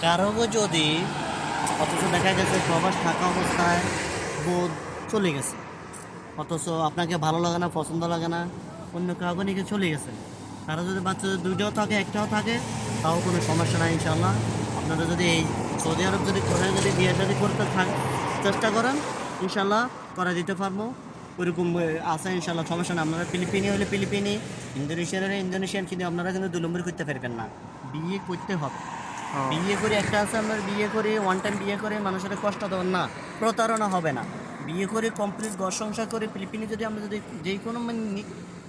কারো যদি অথচ দেখা গেছে প্রবাস থাকা অবস্থায় বোধ চলে গেছে, অথচ আপনাকে ভালো লাগে না, পছন্দ লাগে না, অন্য কাউকে নিয়ে চলে গেছে, তারা যদি বাচ্চাদের দুইটাও থাকে একটাও থাকে তাও কোনো সমস্যা নাই ইনশাল্লাহ। আপনারা যদি এই সৌদি আরব যদি কোথায় যদি বিয়ে শাদী করতে চেষ্টা করেন ইনশাল্লাহ করা দিতে পারবো। ওইরকম আছে ইনশাল্লাহ, সমস্যা না। আপনারা ফিলিপিনি হলে ফিলিপিনি, ইন্দোনেশিয়ান হলে ইন্দোনেশিয়ান, কিন্তু আপনারা কিন্তু 2 নম্বর করতে পারবেন না, বিয়ে করতে হবে। বিয়ে করে একটা আছে আপনার, বিয়ে করে ওয়ান টাইম বিয়ে করে মানুষের কষ্ট দেবেন না, প্রতারণা হবে না। বিয়ে করে কমপ্লিট ঘর সংসার করে ফিলিপিনে যদি আপনি যদি যে কোনো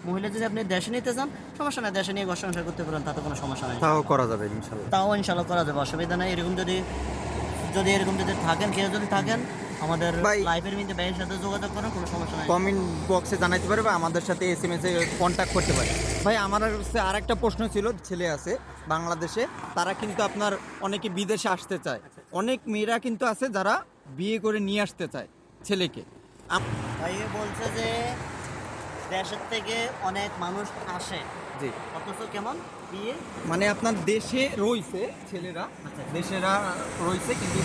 মহিলা যদি আপনি দেশে নিতে চান সমস্যা নাই, দেশে নিয়ে ঘর সংসার করতে পারেন, তাতে কোনো সমস্যা নাই, তাও করা যাবে ইনশাল্লাহ। তাও ইনশাল্লাহ করা যাবে, অসুবিধা নাই। এরকম যদি যদি এরকম যদি থাকেন, কেউ যদি থাকেন আমাদের ভাই, লাইফের মধ্যে ভাইয়ের সাথে যোগাযোগ করেন, কোনো সমস্যা নাই। কমেন্ট বক্সে জানাইতে পারে বা আমাদের সাথে SMS এ কন্ট্যাক্ট করতে পারে। ভাই আমার কাছে আরেকটা প্রশ্ন ছিল, ছেলে আছে বাংলাদেশে, তারা কিন্তু আপনার অনেকে বিদেশে আসতে চায়, অনেক মেয়েরা কিন্তু আছে যারা বিয়ে করে নিয়ে আসতে চায় ছেলেকে। ভাইয়ে বলছে যে দেশের থেকে অনেক মানুষ আসে, জি, অথচ কেমন বিয়ে মানে আপনার দেশে রয়েছে ছেলেরা, দেশেরা রয়েছে কিন্তু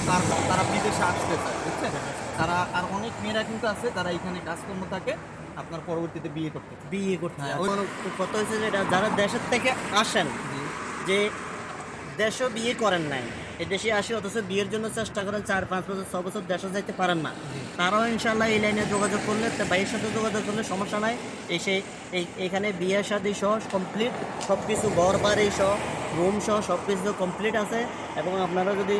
তারা বিদেশে আসতে চায়, বুঝছেন? তারা আর অনেক মেয়েরা কিন্তু আছে তারা এখানে কাজকর্ম থাকে, আপনার পরবর্তীতে বিয়ে করতে চায়। বিয়ে করতে হ্যাঁ, এখন কথা হয়েছে যে যারা দেশের থেকে আসেন, জি, যে দেশও বিয়ে করেন নাই, এই দেশে আসে অথচ বিয়ের জন্য চেষ্টা করেন, 4-5 বছর 6 বছর দেশে যাইতে পারেন না, তারাও ইনশাল্লাহ এই লাইনে যোগাযোগ করলে, ভাইয়ের সাথে যোগাযোগ করলে সমস্যা নাই। এসে এখানে বিয়ে শাদী সহ কমপ্লিট সব কিছু, ঘর বাড়ি সহ রুম সহ সব কিছু কমপ্লিট আছে। এবং আপনারা যদি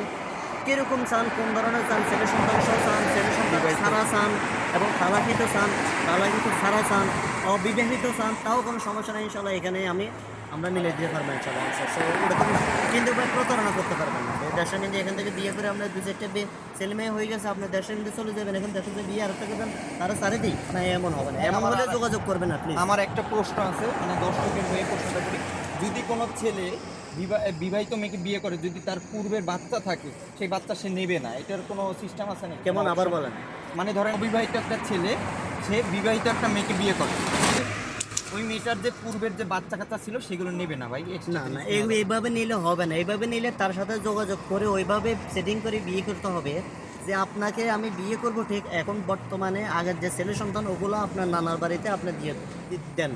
কীরকম চান, কোন ধরনের চান, ছেলে সন্তান সহ চান, ছেলে সন্তান ছাড়া চান, এবং তালাকিত চান, তালাকিত ছাড়া চান, অবিবাহিত চান, তাও কোনো সমস্যা নেই ইনশাল্লাহ। এখানে আমরা মিলে দিতে পারবো ইনশাল্লাহ। ওরকম কিন্তু ভাই প্রতারণা করতে পারবেন না। দেশে নিয়ে এখান থেকে বিয়ে করে আপনার 2-4টা ছেলে মেয়ে হয়ে গেছে, আপনার দেশে নিয়ে চলে যাবেন, এখন দেশে যে বিয়ে আর একটা করবেন তারা সারে দিই না, এমন হবে না। এমন হলে যোগাযোগ করবেন না প্লিজ। আমার একটা প্রশ্ন আছে, মানে দর্শকের হয়ে প্রশ্নটা করি, যদি কোনো ছেলে বিবাহিত মেয়েকে বিয়ে করে, যদি তার পূর্বের বাচ্চা থাকে, সেই বাচ্চা সে নেবে না, এটার কোনো সিস্টেম আছে না? কেমন আবার বলেন? মানে ধরেন অবিবাহিত একটা ছেলে, সে বিবাহিত একটা মেয়েকে বিয়ে করে, ওই মেয়েটার যে পূর্বের যে বাচ্চা কাচ্চা ছিল সেগুলো নেবে না ভাই? না না, এইভাবে নিলে হবে না। এইভাবে নিলে তার সাথে যোগাযোগ করে ওইভাবে সেটিং করে বিয়ে করতে হবে, যে আপনাকে আমি বিয়ে করব ঠিক, এখন বর্তমানে আগের যে ছেলে সন্তান ওগুলো আপনার নানার বাড়িতে আপনি দিয়ে দেন।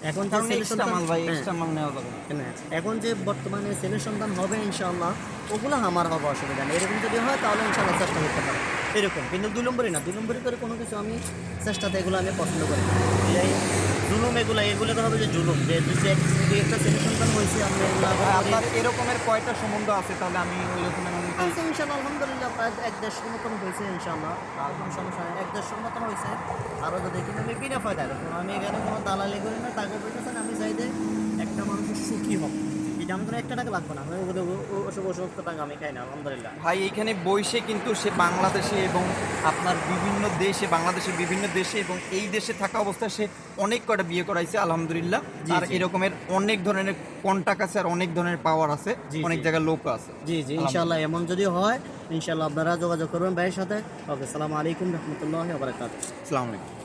এখন যে ছেলে সন্তান ভাই এক্সট্রা মাল নেওয়া যাবে না। এখন যে বর্তমানে ছেলে সন্তান হবে ইনশাআল্লাহ, ওগুলো আমার হবে, অসুবিধা নেই। এরকম যদি হয় তাহলে ইনশাআল্লাহ চেষ্টা করতে পারে এরকম, কিন্তু 2 নম্বরই না। 2 নম্বরই করে কোনো কিছু আমি চেষ্টাতে এগুলো আমি পছন্দ করি না। এই জুলুম এগুলো হবে যে জুলুম, যে যদি একটা ছেলে সন্তান হয়েছে আমি আপনার এরকমের কয়টা সম্বন্ধ আছে তাহলে আমি ওই রকমের ইনশাআল্লাহ আলহামদুলিল্লাহ প্রায় 1-1.5 মতন হয়েছে ইনশাআল্লাহ, আর কোনো সমস্যা নেই। 1-1.5 মতন হয়েছে, আরও যদি কিন্তু আমি বিনা ফায়দায়, আমি এখানে কোনো দালালি করি না, টাকা বলতেছেন, আমি চাই যে একটা মানুষের সুখী হোক, এটা আমি কোনো একটা টাকা লাগবে না, আমি ওসব টাকা আমি খাই না আলহামদুলিল্লাহ। ভাই এইখানে বইসে কিন্তু সে বাংলাদেশে এবং আপনার বিভিন্ন দেশে, বাংলাদেশের বিভিন্ন দেশে এবং এই দেশে থাকা অবস্থায় সে অনেক কয়টা বিয়ে করাইছে আলহামদুলিল্লাহ। আর এরকমের অনেক ধরনের কন্টাক্ট আছে আর অনেক ধরনের পাওয়ার আছে, অনেক জায়গায় লোক আছে। জি জি ইনশাআল্লাহ, এমন যদি হয় ইনশাআল্লাহ আপনারা যোগাযোগ করবেন ভাইয়ের সাথে। ওকে, আসসালামু আলাইকুম রহমতুল্লাহি ওয়া বারাকাতুহু। আসসালামু আলাইকুম।